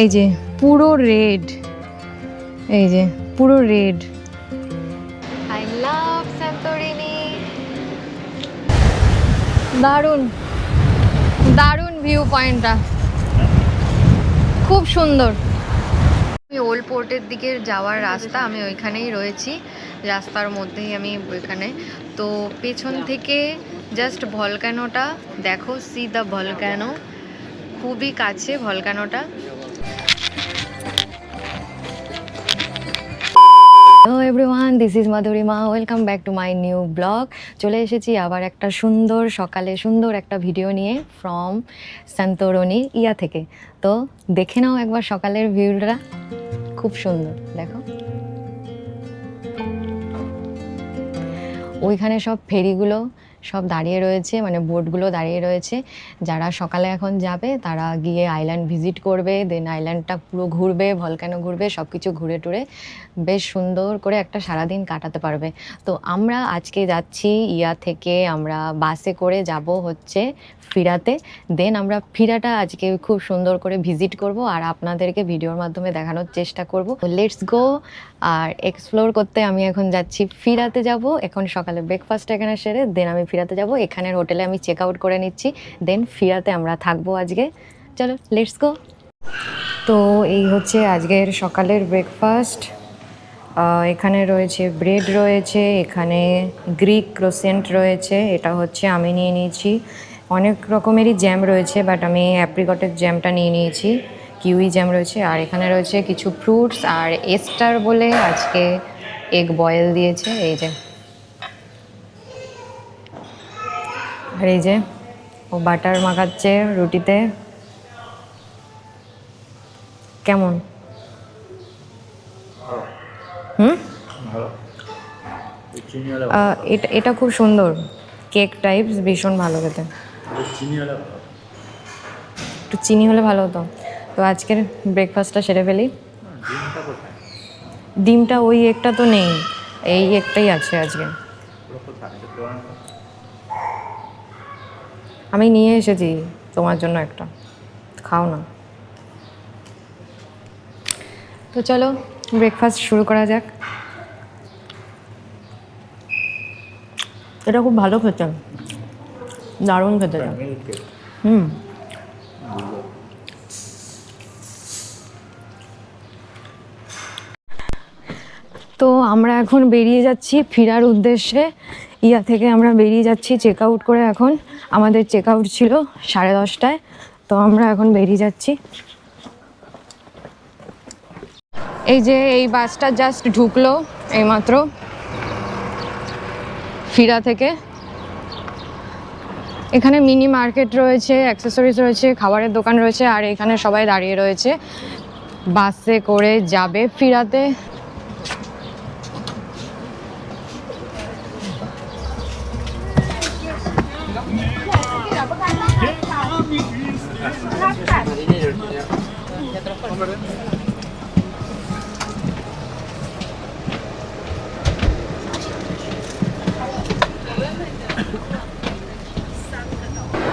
এই যে পুরো রেড, এই যে পুরো রেড। I love Santorini. দারুণ দারুণ ভিউ পয়েন্টটা, খুব সুন্দর। ওল্ড পোর্টের দিকে যাওয়ার রাস্তা, আমি ওইখানেই রয়েছি, রাস্তার মধ্যেই আমি ওইখানে। তো পেছন থেকে জাস্ট ভলক্যানোটা দেখো, সি দ্য ভলক্যানো, খুবই কাছে ভলক্যানোটা। Hello everyone, this is Madhurima, welcome back to my new blog. চলে এসেছি আবার একটা সুন্দর সকালে সুন্দর একটা ভিডিও নিয়ে ফ্রম সান্তোরিনি ইয়া থেকে। তো দেখে নাও একবার সকালের ভিউটা, খুব সুন্দর। দেখো ওইখানে সব ফেরিগুলো সব দাঁড়িয়ে রয়েছে, মানে বোটগুলো দাঁড়িয়ে রয়েছে। যারা সকালে এখন যাবে তারা গিয়ে আইল্যান্ড ভিজিট করবে, দেন আইল্যান্ডটা পুরো ঘুরবে, ভলক্যানো ঘুরবে, সব কিছু ঘুরে টুরে বেশ সুন্দর করে একটা সারাদিন কাটাতে পারবে। তো আমরা আজকে যাচ্ছি ইয়া থেকে, আমরা বাসে করে যাব হচ্ছে ফিরাতে। দেন আমরা ফিরাটা আজকে খুব সুন্দর করে ভিজিট করব আর আপনাদেরকে ভিডিওর মাধ্যমে দেখানোর চেষ্টা করব। Let's go. আর এক্সপ্লোর করতে আমি এখন যাচ্ছি ফিরাতে যাব। এখন সকালে ব্রেকফাস্ট এখানে সেরে দেন আমি ফিরাতে যাব। এখানের হোটেলে আমি চেক আউট করে নিচ্ছি, দেন ফিরাতে আমরা থাকবো আজকে। চলো লেটস গো। তো এই হচ্ছে আজকের সকালের ব্রেকফাস্ট। এখানে রয়েছে ব্রেড রয়েছে, এখানে গ্রিক ক্রোসেন্ট রয়েছে, এটা হচ্ছে আমি নিয়ে নিয়েছি। অনেক রকমেরই জ্যাম রয়েছে, বাট আমি অ্যাপ্রিকটের জ্যামটা নিয়ে নিয়েছি। কিউই জ্যাম রয়েছে, আর এখানে রয়েছে কিছু ফ্রুটস, আর এস্টার বলে আজকে এগ বয়েল দিয়েছে। এই যে, আর এই যে ও বাটার মাখাচ্ছে রুটিতে। কেমন? এটা এটা খুব সুন্দর, কেক টাইপস, ভীষণ ভালো খেতে। একটু চিনি হলে ভালো হতো। তো আজকের ব্রেকফাস্টটা সেরে ফেলি। ডিমটা ওই একটা তো নেই, এই একটাই আছে আজকে। আমি নিয়ে এসেছি তোমার জন্য একটা, খাও না। তো চলো ব্রেকফাস্ট শুরু করা যাক। এটা খুব ভালো খেতে, দারুণ খেতে। হুম, তো আমরা এখন বেরিয়ে যাচ্ছি ফেরার উদ্দেশ্যে। ইয়া থেকে আমরা বেরিয়ে যাচ্ছি চেক আউট করে। এখন আমাদের চেক আউট ছিল 10:30টায়, তো আমরা এখন বেরিয়ে যাচ্ছি। এই যে এই বাসটা জাস্ট ঢুকলো এইমাত্র ফিরা থেকে। এখানে মিনি মার্কেট রয়েছে, অ্যাক্সেসরিজ রয়েছে, খাবারের দোকান রয়েছে, আর এখানে সবাই দাঁড়িয়ে রয়েছে, বাসে করে যাবে ফিরাতে।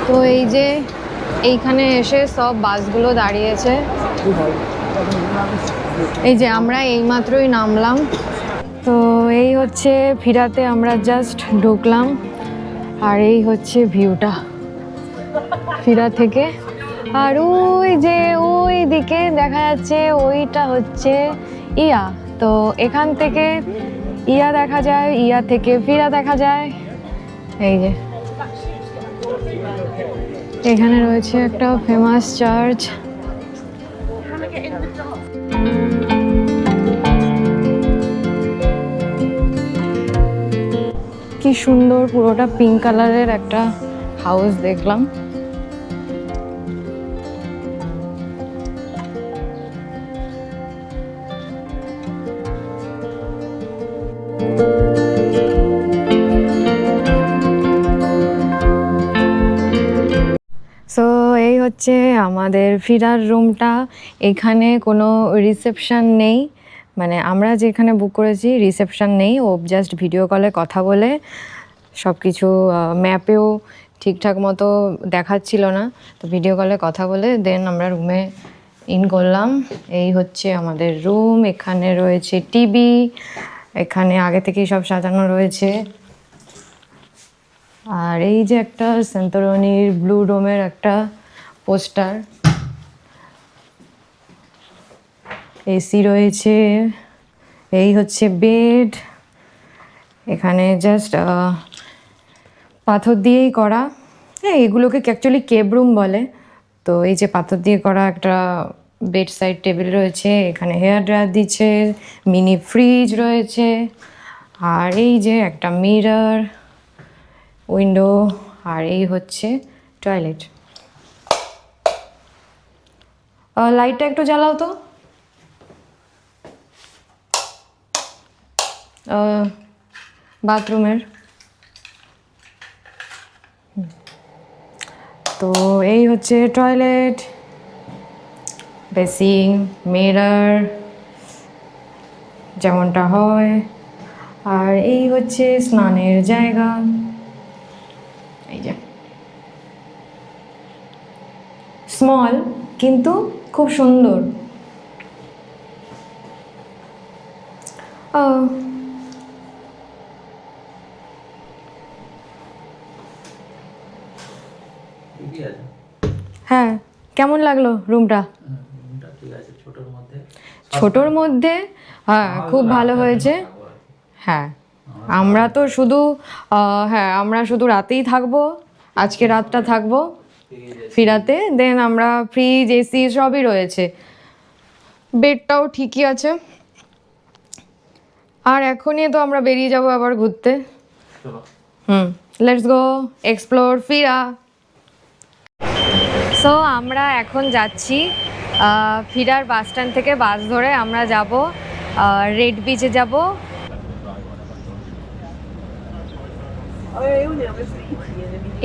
তো এই যে এইখানে এসে সব বাসগুলো দাঁড়িয়েছে। এই যে আমরা এইমাত্রই নামলাম। তো এই হচ্ছে ফিরাতে আমরা জাস্ট ঢুকলাম, আর এই হচ্ছে ভিউটা ফিরা থেকে। আর ওই যে ওই দিকে দেখা যাচ্ছে ওইটা হচ্ছে ইয়া। তো এখান থেকে ইয়া দেখা যায়, ইয়া থেকে ফিরা দেখা যায়। এই যে এখানে রয়েছে একটা ফেমাস চার্চ। কি সুন্দর, পুরোটা পিঙ্ক কালারের একটা হাউস দেখলাম। সো এই হচ্ছে আমাদের ফিরার রুমটা। এখানে কোনো রিসেপশন নেই, মানে আমরা যেখানে বুক করেছি রিসেপশন নেই। ও জাস্ট ভিডিও কলে কথা বলে সব কিছু, ম্যাপেও ঠিকঠাক মতো দেখাচ্ছিল না, তো ভিডিও কলে কথা বলে দেন আমরা রুমে ইন করলাম। এই হচ্ছে আমাদের রুম, এখানে রয়েছে টিভি, এখানে আগে থেকেই সব সাজানো রয়েছে। আর এই যে একটা সেন্তরনির ব্লু ডোমের একটা পোস্টার, এসি রয়েছে, এই হচ্ছে বেড, এখানে জাস্ট পাথর দিয়েই করা, হ্যাঁ এগুলোকে অ্যাকচুয়ালি কেব রুম বলে। তো এই যে পাথর দিয়ে করা একটা বেড সাইড টেবিল রয়েছে, এখানে হেয়ার ড্রায়ার দিচ্ছে, মিনি ফ্রিজ রয়েছে, আর এই যে একটা মিরর, উইন্ডো, আর এই হচ্ছে টয়লেট। লাইটটা একটু জ্বালাও তো। বাথরুমের তো এই হচ্ছে টয়লেট, বেসিন, মিরর যেমনটা হয়, আর এই হচ্ছে স্নানের জায়গা। এই যে স্মল কিন্তু খুব সুন্দর। হ্যাঁ, কেমন লাগলো রুমটা? ছোটোর মধ্যে হ্যাঁ খুব ভালো হয়েছে। হ্যাঁ আমরা তো শুধু হ্যাঁ আমরা শুধু রাতেই থাকবো, আজকে রাতটা থাকবো ফিরাতে, দেন আমরা ফ্রিজ এসি সবই রয়েছে, বেডটাও ঠিকই আছে। আর এখনই তো আমরা বেরিয়ে যাব আবার ঘুরতে। লেটস গো এক্সপ্লোর ফিরা। সো আমরা এখন যাচ্ছি ফিরার বাস স্ট্যান্ড থেকে বাস ধরে আমরা যাব রেড বিচে যাব।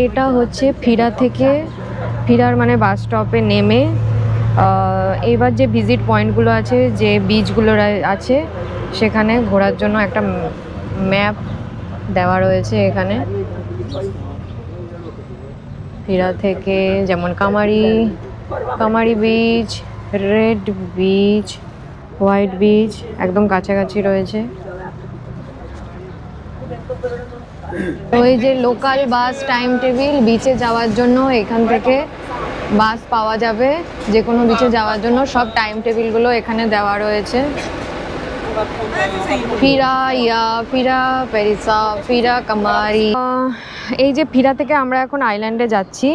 এটা হচ্ছে ফিরা থেকে, ফিরার মানে বাস স্টপে নেমে এবার যে ভিজিট পয়েন্টগুলো আছে, যে বিচগুলো আছে, সেখানে ঘোরার জন্য একটা ম্যাপ দেওয়া রয়েছে এখানে। ফিরা থেকে যেমন Kamari beach, red beach, white beach একদম কাছাকাছি রয়েছে। ওই যে লোকাল বাস টাইম টেবিল বিচে যাওয়ার জন্য, এখান থেকে বাস পাওয়া যাবে যে কোনো বিচে যাওয়ার জন্য, সব টাইম টেবিলগুলো এখানে দেওয়া রয়েছে। ফিরা পেরিসা, ফিরা কামারি। এই যে ফিরা থেকে আমরা এখন আইল্যান্ডে যাচ্ছি,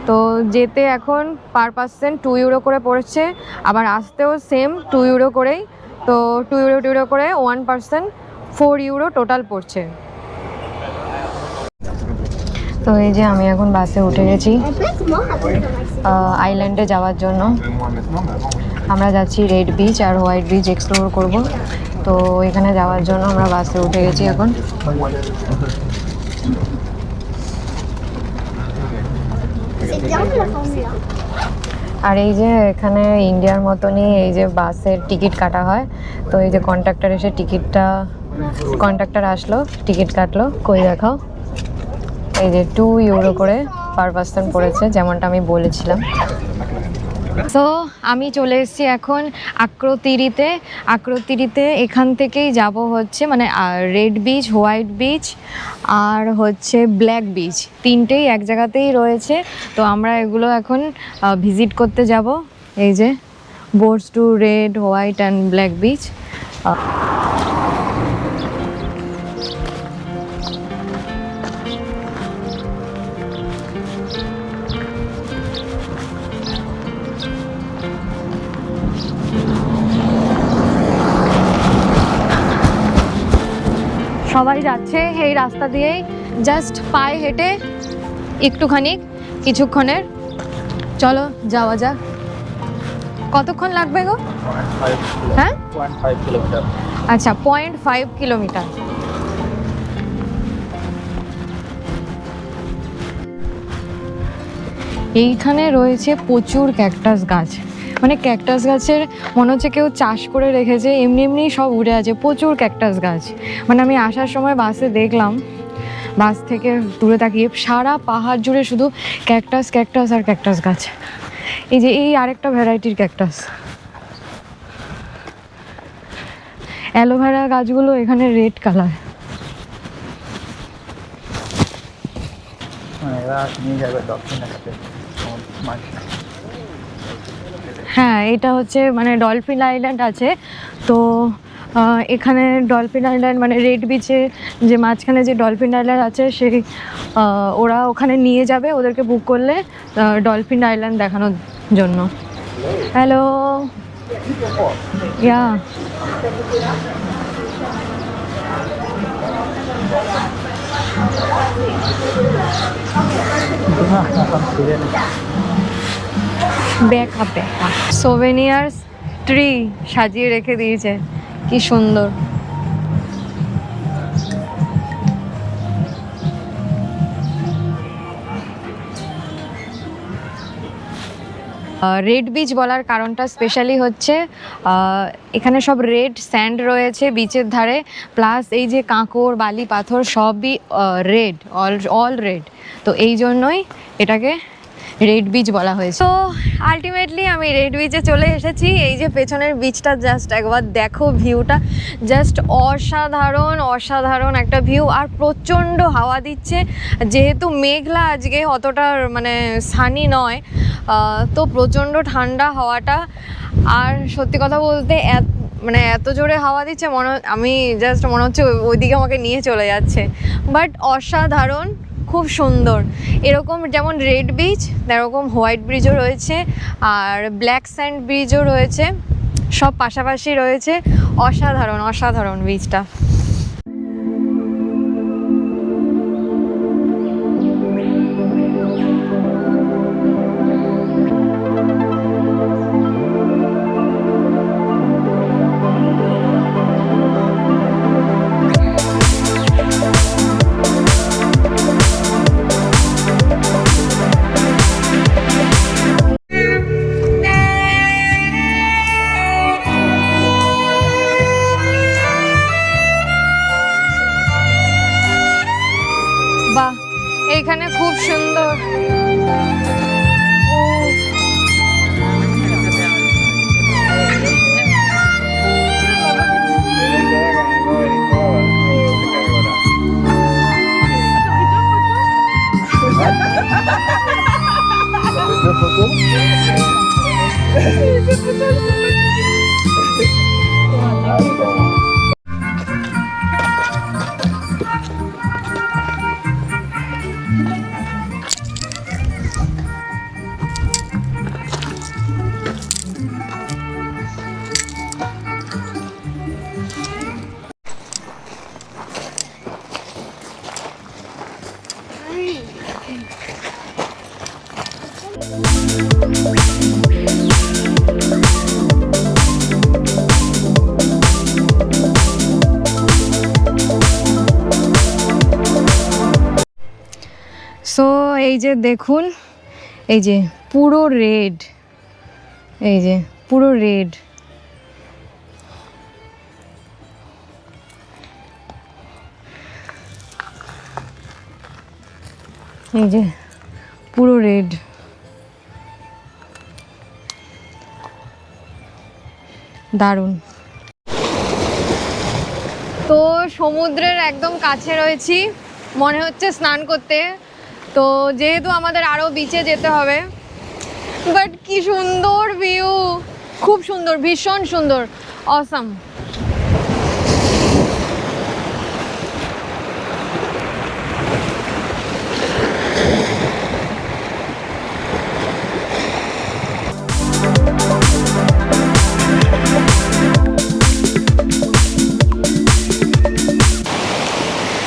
তো যেতে এখন পার পার্সন 2 ইউরো করে পড়ছে, আবার আসতেও সেম 2 ইউরো করেই। তো 2 ইউরো করে 1 পার্সন 4 ইউরো টোটাল পড়ছে। তো এই যে আমি এখন বাসে উঠে গেছি আইল্যান্ডে যাওয়ার জন্য। আমরা যাচ্ছি রেড বিচ আর হোয়াইট বিচ এক্সপ্লোর করব, তো এখানে যাওয়ার জন্য আমরা বাসে উঠে গেছি এখন। আর এই যে এখানে ইন্ডিয়ার মতনই এই যে বাসের টিকিট কাটা হয়, তো এই যে কন্ডাক্টর এসে কন্ডাক্টর আসলো, টিকিট কাটলো, কই দেখাও। এই যে 2 ইউরো করে পার পার্সন পড়েছে, যেমনটা আমি বলেছিলাম। সো আমি চলে এসেছি এখন আক্রোতিরিতে। এখান থেকেই যাব হচ্ছে মানে রেড বিচ, হোয়াইট বিচ আর হচ্ছে ব্ল্যাক বিচ, তিনটেই এক জায়গাতেই রয়েছে। তো আমরা এগুলো এখন ভিজিট করতে যাব। এই যে boats to red, white and black beach. সবাই যাচ্ছে এই রাস্তা দিয়েই, জাস্ট পায়ে হেঁটে একটুখানি কিছুক্ষণের। চলো যাওয়া যাক। কতক্ষণ লাগবে গো? হ্যাঁ 0.5 কিলোমিটার। আচ্ছা 0.5 কিলোমিটার। এইখানে রয়েছে প্রচুর ক্যাকটাস গাছ, মানে ক্যাকটাস গাছের মনে হচ্ছে কেউ চাষ করে রেখেছে, এমনি সব উড়ে আছে, প্রচুর ক্যাকটাস গাছ। মানে আমি আসার সময় বাসে দেখলাম, বাস থেকে দূরে তাকিয়ে সারা পাহাড় জুড়ে শুধু ক্যাকটাস আর ক্যাকটাস গাছ। এই যে এই আরেকটা ভ্যারাইটির ক্যাকটাস, অ্যালোভেরা গাছগুলো এখানে রেড কালার। হ্যাঁ, এটা হচ্ছে মানে ডলফিন আইল্যান্ড আছে তো এখানে ডলফিন আইল্যান্ড মানে রেড বিচে যে মাঝখানে যে ডলফিন আইল্যান্ড আছে সেই ওরা ওখানে নিয়ে যাবে, ওদেরকে বুক করলে ডলফিন আইল্যান্ড দেখানোর জন্য। হ্যালো, ইয়া বেকা বেকা সোভেনিয়ার্স ট্রি সাজিয়ে রেখে দিয়েছে, কি সুন্দর। রেড বিচ বলার কারণটা স্পেশালি হচ্ছে এখানে সব রেড স্যান্ড রয়েছে বিচের ধারে, প্লাস এই যে কাঁকড় বালি পাথর সবই রেড, অল রেড, তো এই জন্যই এটাকে রেড বিচ বলা হয়েছে। তো আলটিমেটলি আমি রেড বিচে চলে এসেছি। এই যে পেছনের বিচটা জাস্ট একবার দেখো, ভিউটা জাস্ট অসাধারণ অসাধারণ একটা ভিউ, আর প্রচণ্ড হাওয়া দিচ্ছে, যেহেতু মেঘলা আজকে অতটা মানে সানি নয়, তো প্রচণ্ড ঠান্ডা হাওয়াটা। আর সত্যি কথা বলতে মানে এত জোরে হাওয়া দিচ্ছে আমি জাস্ট মনে হচ্ছে ওইদিকে আমাকে নিয়ে চলে যাচ্ছে, বাট অসাধারণ, খুব সুন্দর। এরকম যেমন রেড বিচ এরকম হোয়াইট ব্রিজও রয়েছে আর ব্ল্যাক স্যান্ড ব্রিজও রয়েছে, সব পাশাপাশি রয়েছে। অসাধারণ অসাধারণ বিচটা। বাহ, এইখানে খুব সুন্দর। সো এই যে দেখুন, এই যে পুরো রেড, এই যে পুরো রেড, এই যে পুরো রেড। দারুণ। তো সমুদ্রের একদম কাছে রয়েছি, মনে হচ্ছে স্নান করতে, তো যেহেতু আমাদের আরও বিচে যেতে হবে, বাট কি সুন্দর ভিউ, খুব সুন্দর, ভীষণ সুন্দর, অসাম।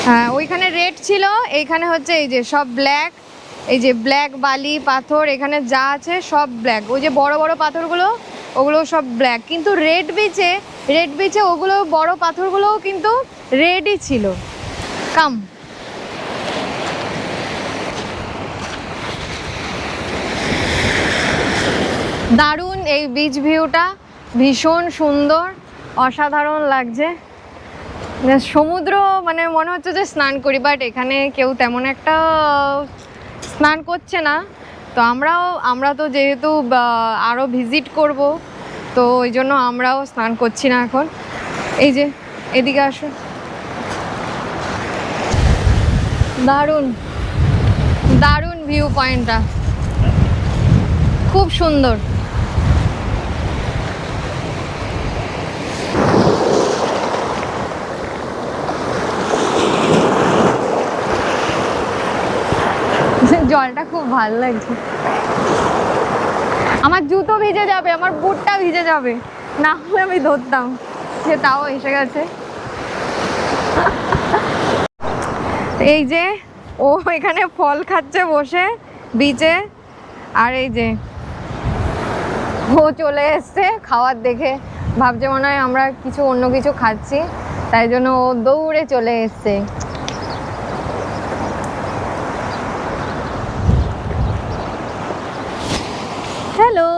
হ্যাঁ, ওইখানে রেড ছিল, এইখানে হচ্ছে এই যে সব ব্ল্যাক, এই যে ব্ল্যাক বালি পাথর এখানে যা আছে সব ব্ল্যাক, ওই যে বড় বড় পাথরগুলো ওগুলো সব ব্ল্যাক, কিন্তু রেড বিচে ওগুলো বড় পাথরগুলোও কিন্তু রেডই ছিল। কাম, দারুণ এই বিচ ভিউটা, ভীষণ সুন্দর, অসাধারণ লাগছে। সমুদ্র মানে মনে হচ্ছে যে স্নান করি, বাট এখানে কেউ তেমন একটা স্নান করছে না, তো আমরা তো যেহেতু আরও ভিজিট করব, তো ওই জন্য আমরাও স্নান করছি না এখন। এই যে এদিকে আসো, দারুণ দারুণ ভিউ পয়েন্টটা, খুব সুন্দর। জলটা খুব ভালো লাগছে। আমার জুতো ভিজে যাবে, আমার বুটটা ভিজে যাবে, না হলে আমি ধরতাম। সে তাও এসে গেছে। এই যে ও এখানে ফল খাচ্ছে বসে বিচে, আর এই যে ও চলে এসছে খাওয়ার দেখে, ভাবছে মনে হয় আমরা কিছু অন্য কিছু খাচ্ছি, তাই জন্য ও দৌড়ে চলে এসছে। হ্যালো।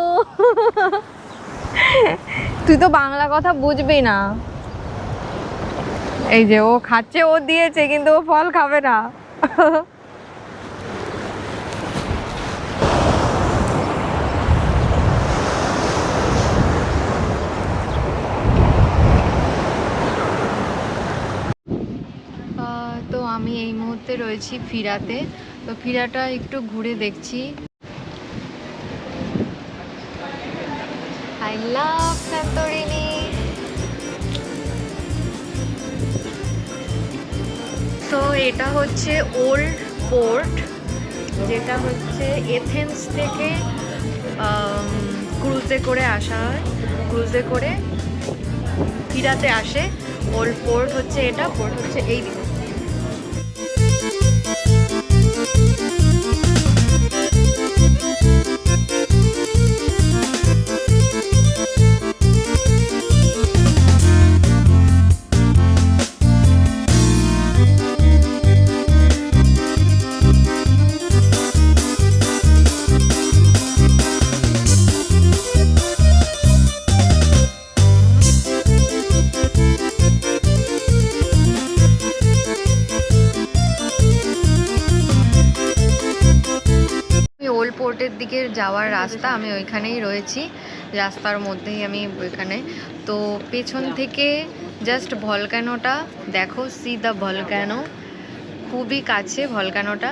তুই তো বাংলা কথা বুঝবি না। এই যে ও খাচ্ছে, ও দিয়েছে, কিন্তু ও ফল খাবে না। তো আমি এই মুহূর্তে রয়েছি ফিরাতে। তো ফিরাটা একটু ঘুরে দেখছি। I love Santorini. সো এটা হচ্ছে ওল্ড পোর্ট, যেটা হচ্ছে এথেন্স থেকে ক্রুজে করে আসা হয়, ক্রুজে করে ফিরাতে আসে। ওল্ড পোর্ট হচ্ছে এটা, পোর্ট হচ্ছে এই দিকে। ওল্ড পোর্টের দিকে যাওয়ার রাস্তা, আমি ওইখানেই রয়েছি, রাস্তার মধ্যেই আমি ওইখানে। তো পেছন থেকে জাস্ট ভলক্যানোটা দেখো, সি দ্য ভলক্যানো, খুবই কাছে ভলক্যানোটা।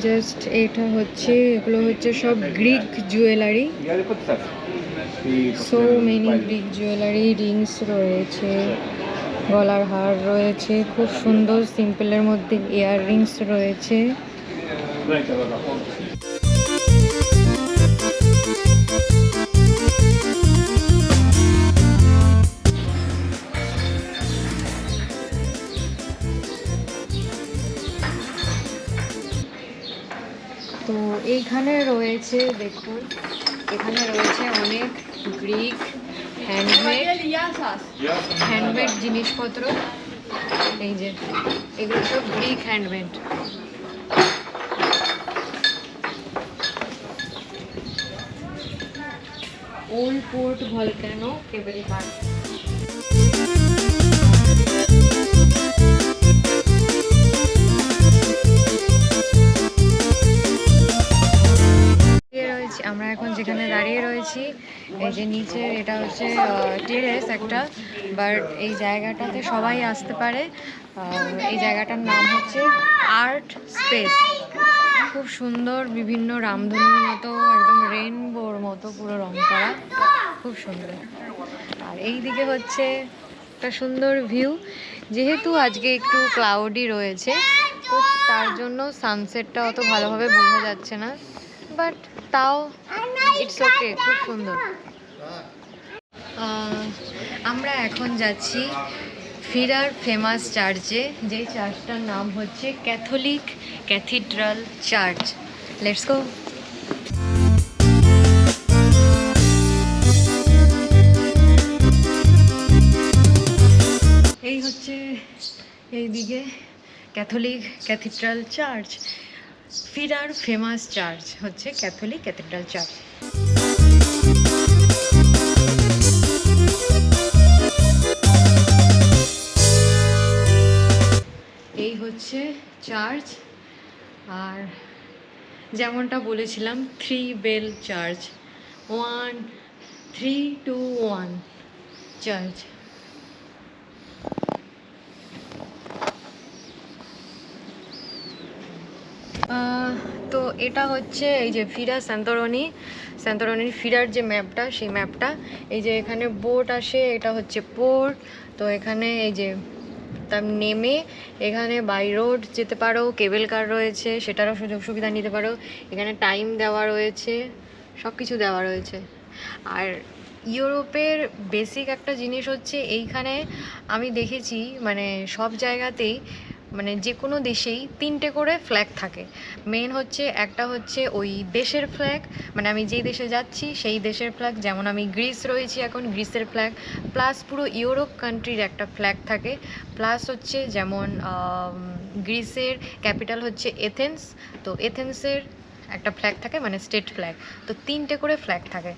জাস্ট এটা হচ্ছে, এগুলো হচ্ছে সব Greek jewellery, so many Greek jewellery, Rings রয়েছে, গলার হার রয়েছে, খুব সুন্দর সিম্পলের মধ্যে ইয়ার রিংস রয়েছে। তো এইখানে রয়েছে, দেখুন এখানে রয়েছে অনেক গ্রিক হ্যান্ডমেড জিনিসপত্র। এই যে এগুলো সব Greek handmade. Old port volcano cable car. আমরা এখন যেখানে দাঁড়িয়ে রয়েছি, এই যে নিচে, এটা হচ্ছে টেরেস একটা, বাট এই জায়গাটাতে সবাই আসতে পারে। এই জায়গাটার নাম হচ্ছে আর্ট স্পেস, খুব সুন্দর, বিভিন্ন রামধনুর মতো, একদম রেইনবোর মতো পুরো রং করা, খুব সুন্দর। আর এই দিকে হচ্ছে একটা সুন্দর ভিউ, যেহেতু আজকে একটু ক্লাউডি রয়েছে, তো তার জন্য সানসেটটা অত ভালোভাবে বোঝা যাচ্ছে না, বাট তাও ইটস ওকে, খুব সুন্দর। আমরা এখন যাচ্ছি ফিরার ফেমাস চার্চে, যেই চার্চটার নাম হচ্ছে Catholic cathedral church. Let's go. এই হচ্ছে এইদিকে ক্যাথলিক ক্যাথিড্রাল চার্চ। ফিরার ফেমাস চার্চ হচ্ছে ক্যাথলিক ক্যাথিড্রাল চার্চ। এই হচ্ছে চার্চ। আর যেমনটা বলেছিলাম 3 বেল চার্চ, 1 3 2 1 চার্চ। তো এটা হচ্ছে এই যে ফিরা স্যান্তরনির ফিরার যে ম্যাপটা, সেই ম্যাপটা। এই যে এখানে বোট আসে, এটা হচ্ছে পোর্ট। তো এখানে এই যে তার নেমে এখানে বাই রোড যেতে পারো, কেবল কার রয়েছে, সেটারও সুযোগ সুবিধা নিতে পারো। এখানে টাইম দেওয়া রয়েছে, সব কিছু দেওয়া রয়েছে। আর ইউরোপের বেসিক একটা জিনিস হচ্ছে এইখানে আমি দেখেছি, মানে সব জায়গাতেই, মানে যে কোনো দেশেই 3টে করে ফ্ল্যাগ থাকে। মেন হচ্ছে একটা হচ্ছে ওই দেশের ফ্ল্যাগ, মানে আমি যেই দেশে যাচ্ছি সেই দেশের ফ্ল্যাগ। যেমন আমি গ্রিস রয়েছি এখন, গ্রিসের ফ্ল্যাগ, প্লাস পুরো ইউরোপ কান্ট্রির একটা ফ্ল্যাগ থাকে। প্লাস হচ্ছে যেমন গ্রিসের ক্যাপিটাল হচ্ছে এথেন্স, তো এথেন্সের একটা ফ্ল্যাগ থাকে, মানে স্টেট ফ্ল্যাগ। তো 3টে করে ফ্ল্যাগ থাকে।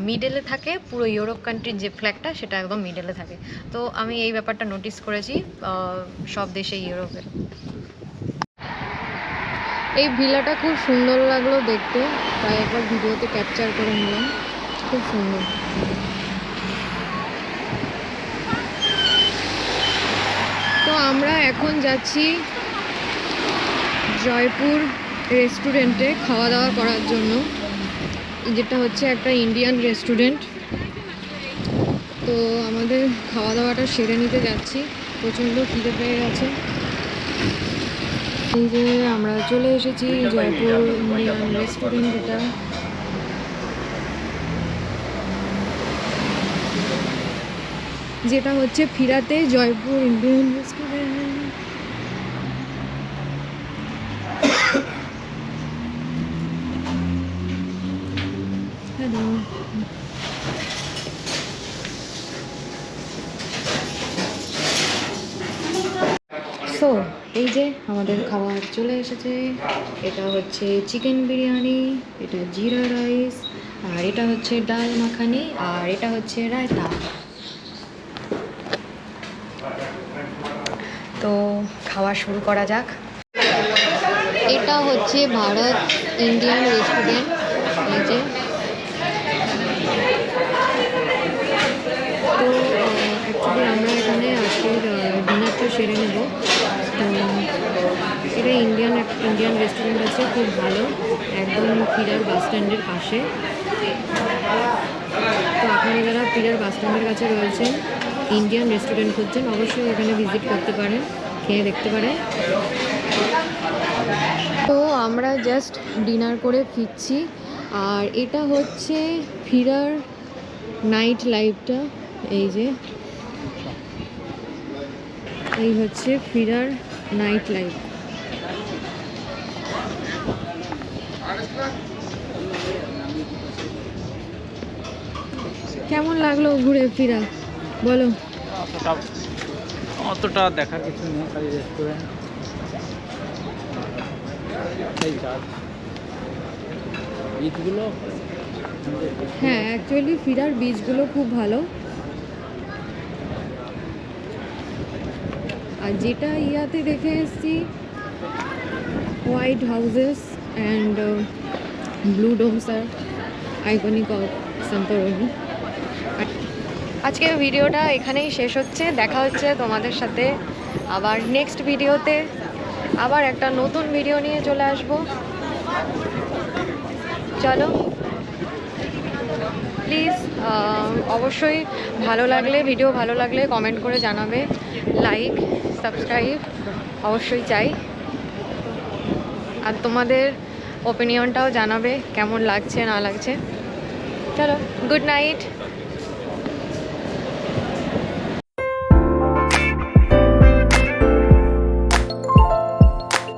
মিডলে থাকে পুরো ইউরোপ কান্ট্রির যে ফ্ল্যাগটা, সেটা একদম মিডলে থাকে। তো আমি এই ব্যাপারটা নোটিস করেছি সব দেশে ইউরোপের। এই ভিলাটা খুব সুন্দর লাগলো দেখতে, তাই একবার ভিডিওতে ক্যাপচার করে নিলাম। খুব সুন্দর। তো আমরা এখন যাচ্ছি জয়পুর রেস্টুরেন্টে খাওয়া দাওয়া করার জন্য, যেটা হচ্ছে একটা ইন্ডিয়ান রেস্টুরেন্ট। তো আমাদের খাওয়া দাওয়াটা সেরে নিতে যাচ্ছি, প্রচণ্ড খিদে পেয়ে গেছে। এই যে আমরা চলে এসেছি জয়পুর ইন্ডিয়ান রেস্টুরেন্ট, যেটা হচ্ছে ফিরাতে Jaipur Indian restaurant. Hello, so এই যে আমাদের খাবার চলে এসেছে। এটা হচ্ছে চিকেন বিরিয়ানি, এটা জিরা রাইস, আর এটা হচ্ছে ডাল মাখানি, আর এটা হচ্ছে রায়তা। তো খাওয়া শুরু করা যাক। এটা হচ্ছে ভারত ইন্ডিয়ান রেস্টুরেন্ট। এই যে তো অ্যাকচুয়ালি আমরা এখানে আজকে ডিনারটা সেরে নেব। তো এটা ইন্ডিয়ান রেস্টুরেন্ট আছে, খুব ভালো, একদম ফিরার বাস স্ট্যান্ডের পাশে। তো আপনারা যারা ফিরার বাস স্ট্যান্ডের কাছে রয়েছেন, ইন্ডিয়ান রেস্টুরেন্ট খুঁজছেন, অবশ্যই এখানে ভিজিট করতে পারেন, খেয়ে দেখতে পারেন। তো আমরা জাস্ট ডিনার করে ফিরছি। আর এটা হচ্ছে ফিরার নাইট লাইফটা। এই যে এই হচ্ছে ফিরার নাইট লাইফ। কেমন লাগলো ঘুরে ফিরা, বলো? অতটা দেখার কিছু নেই, খালি রেস্টুরেন্ট, বিচগুলো। হ্যাঁ, অ্যাকচুয়ালি ফিরার বিচগুলো খুব ভালো। আর যেটা ইয়াতে দেখে এসেছি, white houses and blue domes আর আইকনিক অফ সান্তোরিনি। আজকের ভিডিওটা এখানেই শেষ হচ্ছে। দেখা হচ্ছে তোমাদের সাথে আবার নেক্সট ভিডিওতে। আবার একটা নতুন ভিডিও নিয়ে চলে আসবো। চলো, প্লিজ অবশ্যই ভিডিও ভালো লাগলে কমেন্ট করে জানাবে, লাইক সাবস্ক্রাইব অবশ্যই চাই। আর তোমাদের ওপিনিয়নটাও জানাবে কেমন লাগছে না লাগছে। চলো, গুড নাইট।